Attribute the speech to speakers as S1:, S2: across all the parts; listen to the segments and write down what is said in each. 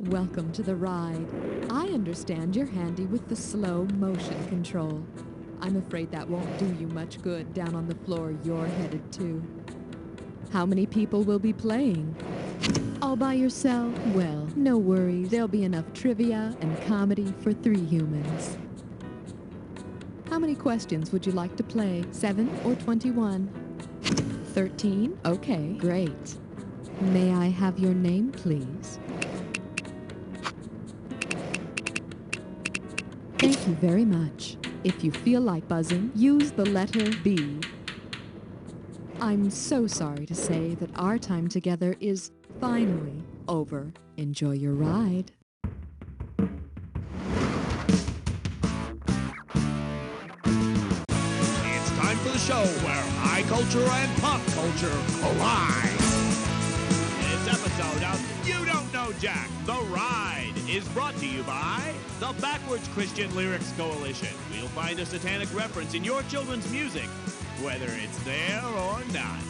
S1: Welcome to the ride. I understand you're handy with the slow motion control. I'm afraid that won't do you much good down on the floor you're headed to. How many people will be playing? All by yourself? Well, no worries. There'll be enough trivia and comedy for 3 humans. How many questions would you like to play? 7 or 21? 13? Okay, great. May I have your name, please? Thank you very much. If you feel like buzzing, use the letter B. I'm so sorry to say that our time together is finally over. Enjoy your ride.
S2: It's time for the show where high culture and pop culture collide. This episode of You Don't Know Jack, The Ride, is brought to you by the Backwards Christian Lyrics Coalition. We'll find a satanic reference in your children's music, whether it's there or not.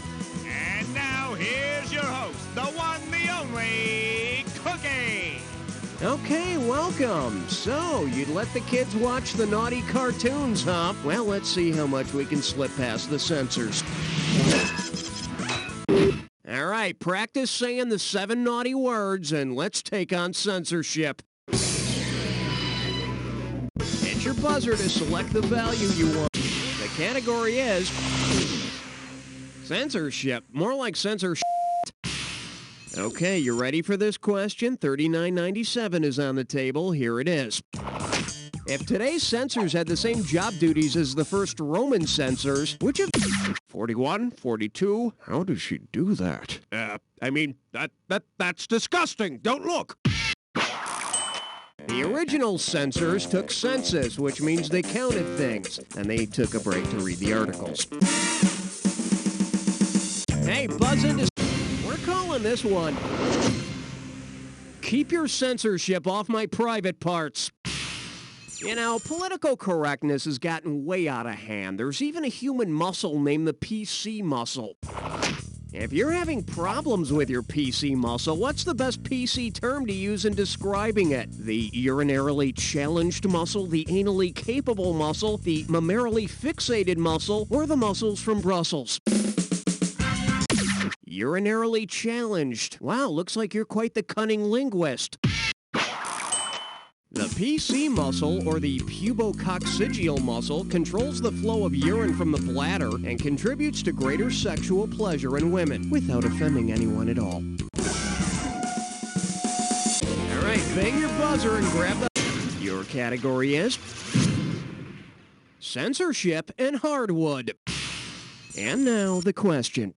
S2: And now, here's your host, the one, the only, Cookie.
S3: Okay, welcome. So, you'd let the kids watch the naughty cartoons, huh? Well, let's see how much we can slip past the censors. All right, practice saying the 7 naughty words, and let's take on censorship. Hit your buzzer to select the value you want. The category is censorship, more like censorship. Okay, you ready for this question? $39.97 is on the table. Here it is. If today's censors had the same job duties as the first Roman censors, which of 41, 42? How does she do that? That's disgusting. Don't look. The original censors took census, which means they counted things, and they took a break to read the articles. Hey, buzz into... We're calling this one, Keep Your Censorship Off My Private Parts. You know, political correctness has gotten way out of hand. There's even a human muscle named the PC muscle. If you're having problems with your PC muscle, what's the best PC term to use in describing it? The urinarily challenged muscle, the anally capable muscle, the mammarily fixated muscle, or the muscles from Brussels? Urinarily challenged. Wow, looks like you're quite the cunning linguist. The PC muscle, or the pubococcygeal muscle, controls the flow of urine from the bladder and contributes to greater sexual pleasure in women, without offending anyone at all. All right, bang your buzzer and grab the... Your category is censorship and hardwood. And now, the question.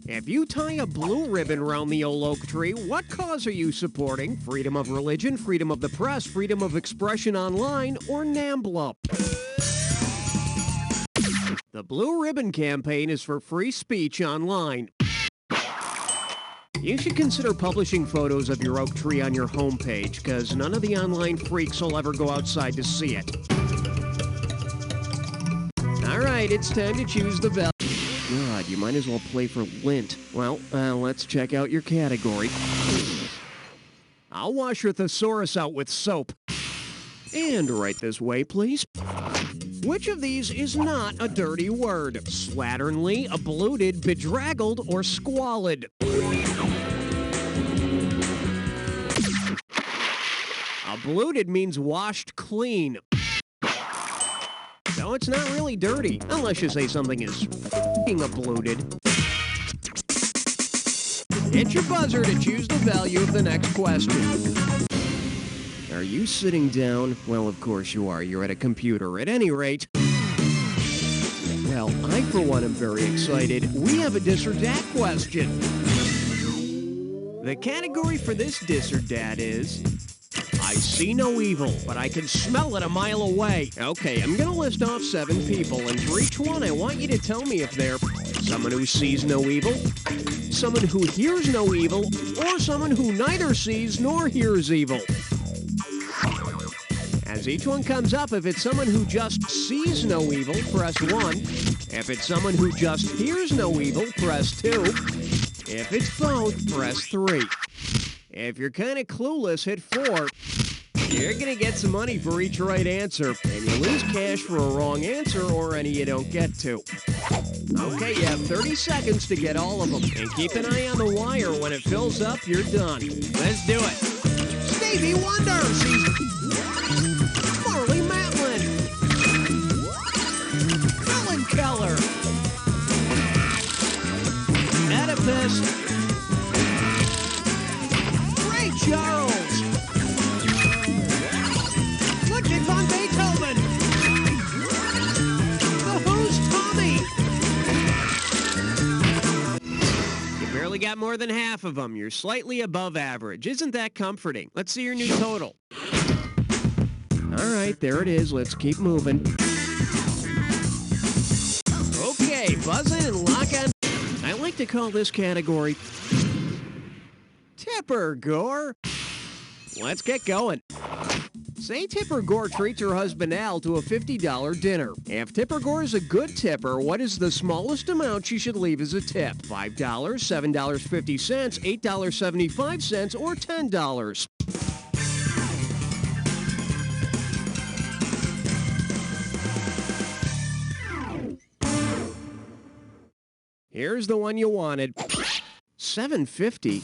S3: If you tie a blue ribbon around the old oak tree, what cause are you supporting? Freedom of religion, freedom of the press, freedom of expression online, or NAMBLA? The Blue Ribbon Campaign is for free speech online. You should consider publishing photos of your oak tree on your homepage, because none of the online freaks will ever go outside to see it. All right, it's time to choose the value. God, you might as well play for lint. Well, let's check out your category. I'll wash your thesaurus out with soap. And right this way, please. Which of these is not a dirty word? Slatternly, abluted, bedraggled, or squalid? Abluted means washed clean. So it's not really dirty, unless you say something is f***ing abluted. Hit your buzzer to choose the value of the next question. Are you sitting down? Well, of course you are. You're at a computer. At any rate... Well, I, for one, am very excited. We have a dis or dat question. The category for this dis or dat is... I see no evil, but I can smell it a mile away. Okay, I'm gonna list off 7 people, and for each one, I want you to tell me if they're someone who sees no evil, someone who hears no evil, or someone who neither sees nor hears evil. As each one comes up, if it's someone who just sees no evil, press 1. If it's someone who just hears no evil, press 2. If it's both, press 3. If you're kind of clueless, hit 4. You're going to get some money for each right answer, and you lose cash for a wrong answer or any you don't get to. Okay, you have 30 seconds to get all of them, and keep an eye on the wire. When it fills up, you're done. Let's do it. Stevie Wonder! Marley Matlin! Helen Keller! Oedipus! Ray Charles! Ludwig von Beethoven! The Who's Tommy! You barely got more than half of them. You're slightly above average. Isn't that comforting? Let's see your new total. All right, there it is. Let's keep moving. Okay, buzz in and lock on. I like to call this category Tipper Gore. Let's get going. Say Tipper Gore treats her husband Al to a $50 dinner. If Tipper Gore is a good tipper, what is the smallest amount she should leave as a tip? $5, $7.50, $8.75, or $10? Here's the one you wanted. $7.50?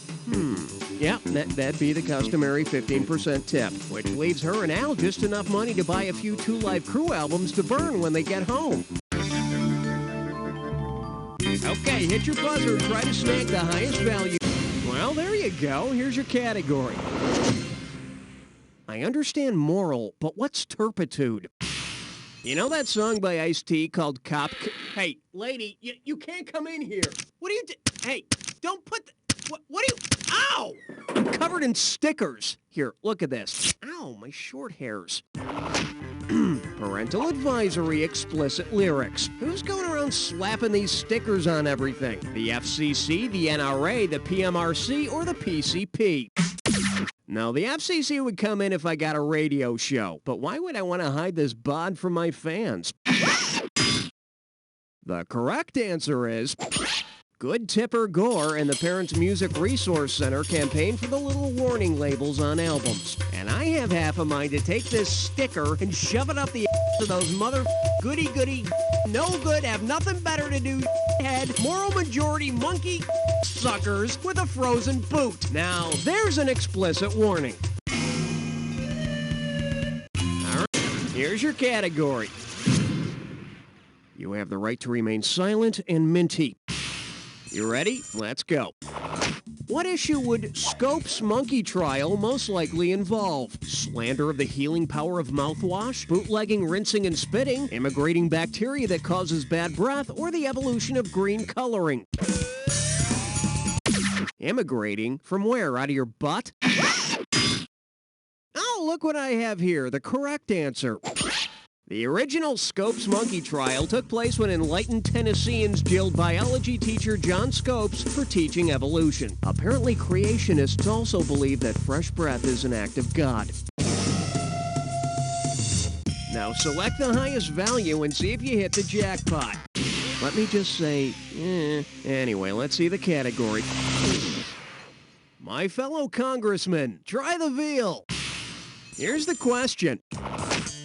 S3: Yep, that'd be the customary 15% tip, which leaves her and Al just enough money to buy a few Two Live Crew albums to burn when they get home. Okay, hit your buzzer and try to snag the highest value. Well, there you go. Here's your category. I understand moral, but what's turpitude? You know that song by Ice-T called Cop... Hey, lady, you can't come in here. What are you... Hey, don't put... What are you... Ow! I'm covered in stickers. Here, look at this. Ow, my short hairs. Parental advisory, explicit lyrics. Who's going around slapping these stickers on everything? The FCC, the NRA, the PMRC, or the PCP? No, the FCC would come in if I got a radio show. But why would I want to hide this bod from my fans? The correct answer is... Good Tipper Gore and the Parents Music Resource Center campaign for the little warning labels on albums. And I have half a mind to take this sticker and shove it up the ass of those mother goody-goody, no good, have nothing better to do head, moral majority monkey suckers with a frozen boot. Now, there's an explicit warning. All right, here's your category. You have the right to remain silent and minty. You ready? Let's go. What issue would Scope's monkey trial most likely involve? Slander of the healing power of mouthwash, bootlegging, rinsing, and spitting, immigrating bacteria that causes bad breath, or the evolution of green coloring? Immigrating? From where? Out of your butt? Oh, look what I have here. The correct answer. The original Scopes monkey trial took place when enlightened Tennesseans jailed biology teacher John Scopes for teaching evolution. Apparently, creationists also believe that fresh breath is an act of God. Now select the highest value and see if you hit the jackpot. Let me just say, Anyway, let's see the category. My fellow congressman, try the veal. Here's the question.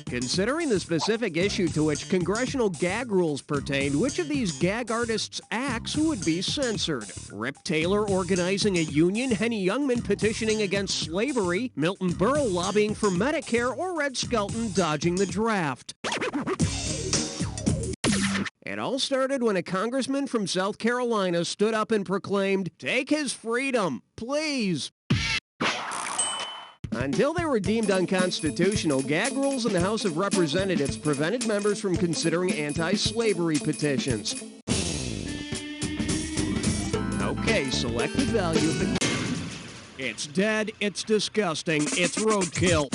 S3: Considering the specific issue to which congressional gag rules pertained, which of these gag artists' acts would be censored? Rip Taylor organizing a union, Henny Youngman petitioning against slavery, Milton Berle lobbying for Medicare, or Red Skelton dodging the draft? It all started when a congressman from South Carolina stood up and proclaimed, "Take his freedom, please." Until they were deemed unconstitutional, gag rules in the House of Representatives prevented members from considering anti-slavery petitions. Okay, select the value of the... It's dead, it's disgusting, it's roadkill.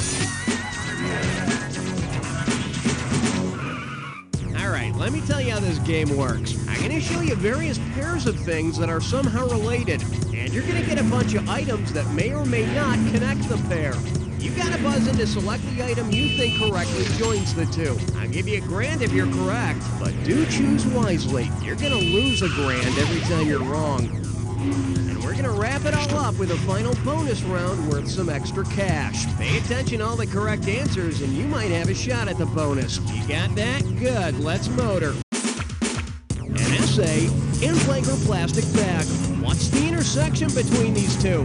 S3: Alright, let me tell you how this game works. I'm going to show you various pairs of things that are somehow related, and you're going to get a bunch of items that may or may not connect the pair. You got to buzz in to select the item you think correctly joins the two. I'll give you $1,000 if you're correct, but do choose wisely. You're going to lose $1,000 every time you're wrong. And we're gonna wrap it all up with a final bonus round worth some extra cash. Pay attention to all the correct answers and you might have a shot at the bonus. You got that? Good, let's motor. An essay in blank or plastic bag. What's the intersection between these two?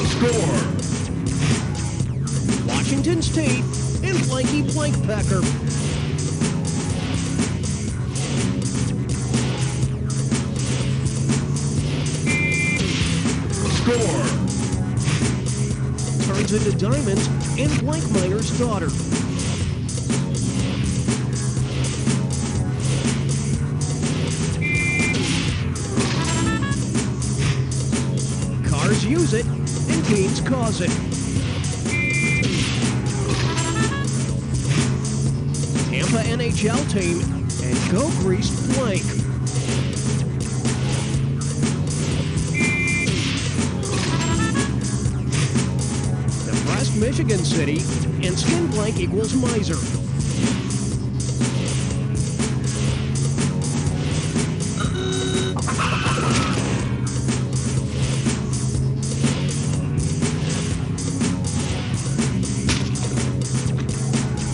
S3: Score. Washington State and Blanky Blankpecker. Score. Turns into diamonds and Blank Miner's daughter. Cars use it and teens cause it. Tampa NHL team and go greased blank. Depressed Michigan City and skin blank equals miser.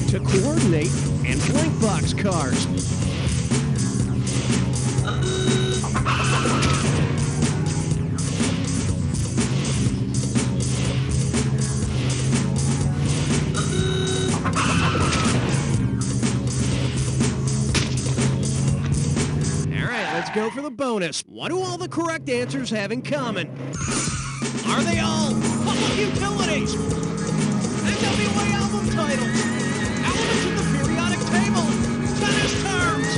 S3: To coordinate and blank box cars. Let's go for the bonus. What do all the correct answers have in common? Are they all public utilities? NWA album titles? Elements of the periodic table? Tennis terms?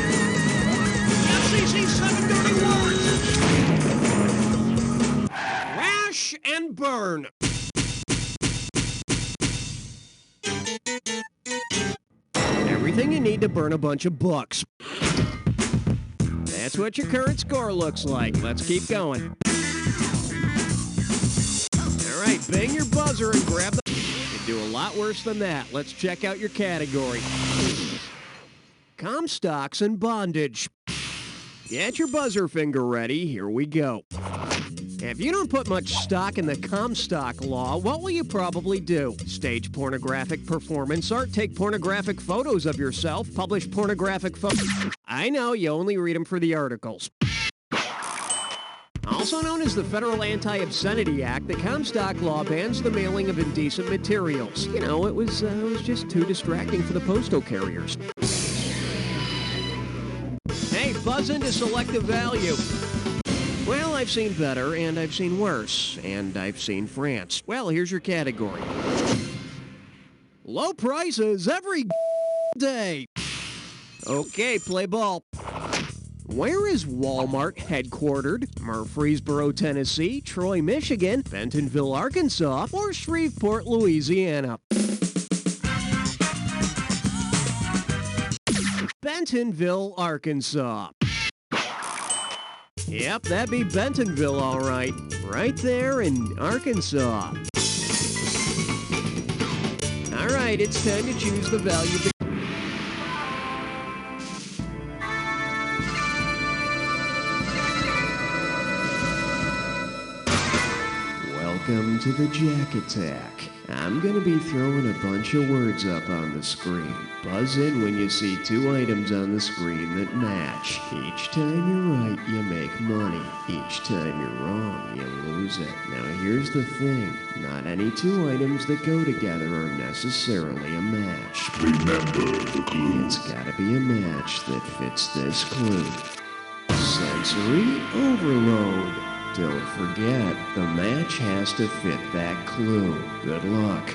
S3: FCC 7 dirty words? Rash and burn. Everything you need to burn a bunch of books. That's what your current score looks like. Let's keep going. All right, bang your buzzer and grab the... You can do a lot worse than that. Let's check out your category. Comstocks and bondage. Get your buzzer finger ready. Here we go. If you don't put much stock in the Comstock law, what will you probably do? Stage pornographic performance art, take pornographic photos of yourself, publish pornographic photos. I know, you only read them for the articles. Also known as the Federal Anti-Obscenity Act, the Comstock law bans the mailing of indecent materials. You know, it was just too distracting for the postal carriers. Hey, buzz into selective value. Well, I've seen better, and I've seen worse, and I've seen France. Well, here's your category. Low prices every day. Okay, play ball. Where is Walmart headquartered? Murfreesboro, Tennessee, Troy, Michigan, Bentonville, Arkansas, or Shreveport, Louisiana? Bentonville, Arkansas. Yep, that'd be Bentonville, all right. Right there in Arkansas. All right, it's time to choose the value. Welcome to the Jack Attack. I'm going to be throwing a bunch of words up on the screen. Buzz in when you see two items on the screen that match. Each time you're right, you make money. Each time you're wrong, you lose it. Now here's the thing. Not any two items that go together are necessarily a match.
S4: Remember the clue.
S3: It's got to be a match that fits this clue. Sensory overload. Don't forget, the match has to fit that clue. Good luck.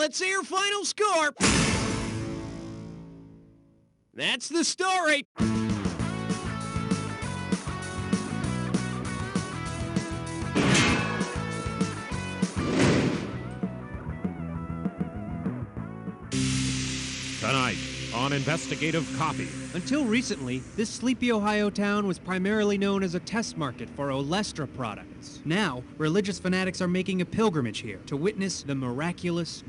S3: let's see your final score. That's the story.
S2: Tonight on Investigative Copy.
S5: Until recently, this sleepy Ohio town was primarily known as a test market for Olestra products. Now, religious fanatics are making a pilgrimage here to witness the miraculous